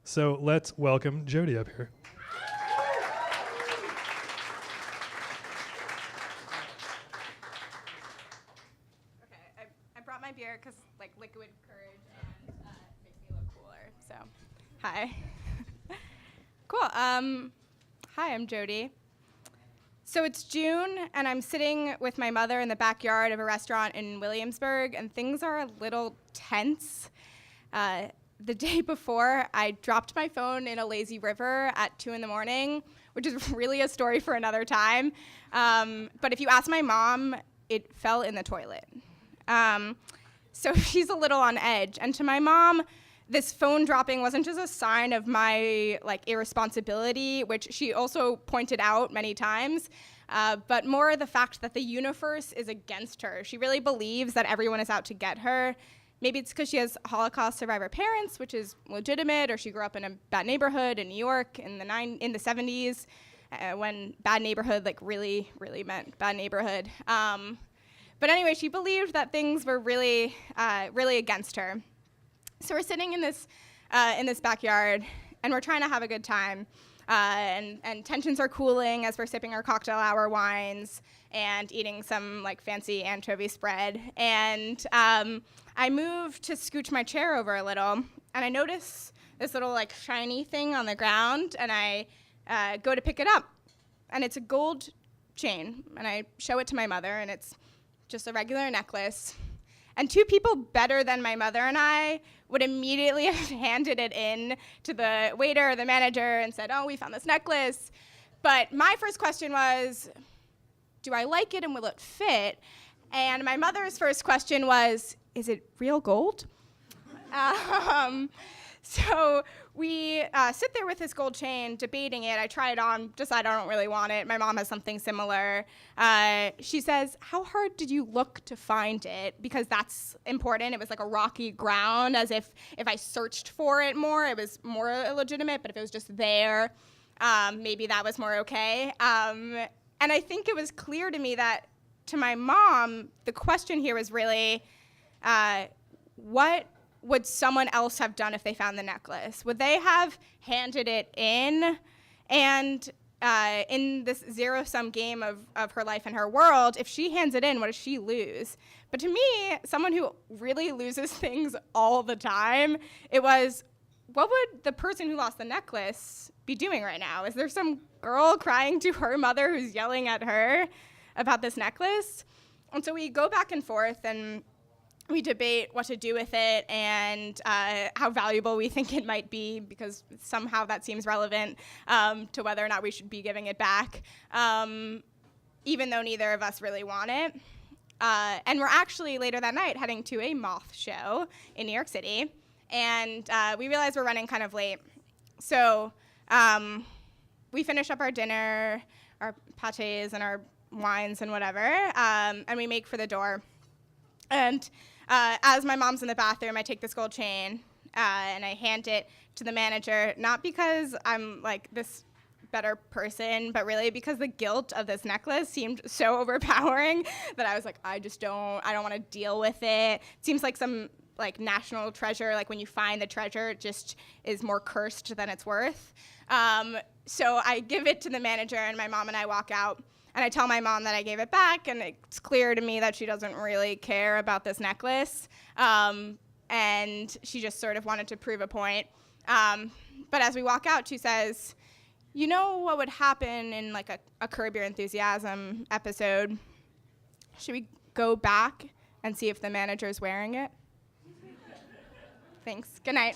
So let's welcome Jodi up here. Okay, I brought my beer because like liquid courage and makes me look cooler. So, hi. Cool. Hi, I'm Jodi. So it's June, and I'm sitting with my mother in the backyard of a restaurant in Williamsburg, and things are a little tense. The day before, I dropped my phone in a lazy river at 2 a.m, which is really a story for another time. But if you ask my mom, it fell in the toilet. So she's a little on edge. And to my mom, this phone dropping wasn't just a sign of my irresponsibility, which she also pointed out many times, but more the fact that the universe is against her. She really believes that everyone is out to get her. Maybe it's because she has Holocaust survivor parents, which is legitimate, or she grew up in a bad neighborhood in New York in the 70s, when bad neighborhood really, really meant bad neighborhood. But anyway, she believed that things were really, really against her. So we're sitting in this backyard, and we're trying to have a good time, and tensions are cooling as we're sipping our cocktail hour wines and eating some fancy anchovy spread. And I move to scooch my chair over a little, and I notice this little shiny thing on the ground, and I go to pick it up, and it's a gold chain, and I show it to my mother, and it's just a regular necklace. And two people better than my mother and I would immediately have handed it in to the waiter or the manager and said, oh, we found this necklace. But my first question was, do I like it and will it fit? And my mother's first question was, is it real gold? So we sit there with this gold chain, debating it. I try it on, decide I don't really want it. My mom has something similar. She says, how hard did you look to find it? Because that's important. It was like a rocky ground, as if I searched for it more, it was more illegitimate, but if it was just there, maybe that was more okay. And I think it was clear to me that, to my mom, the question here was really, what would someone else have done if they found the necklace? Would they have handed it in? And in this zero-sum game of her life and her world, if she hands it in, what does she lose? But to me, someone who really loses things all the time, it was, what would the person who lost the necklace be doing right now? Is there some girl crying to her mother who's yelling at her about this necklace? And so we go back and forth, and we debate what to do with it and how valuable we think it might be, because somehow that seems relevant to whether or not we should be giving it back, even though neither of us really want it. And we're actually, later that night, heading to a moth show in New York City, and we realize we're running kind of late. So we finish up our dinner, our pâtés and our wines and whatever, and we make for the door. And as my mom's in the bathroom, I take this gold chain and I hand it to the manager, not because I'm this better person, but really because the guilt of this necklace seemed so overpowering that I was like, I don't want to deal with it. It seems like some national treasure, when you find the treasure, it just is more cursed than it's worth. So I give it to the manager, and my mom and I walk out. And I tell my mom that I gave it back, and it's clear to me that she doesn't really care about this necklace. And she just sort of wanted to prove a point. But as we walk out, she says, you know what would happen in a Curb Your Enthusiasm episode? Should we go back and see if the manager's wearing it? Thanks. Good night.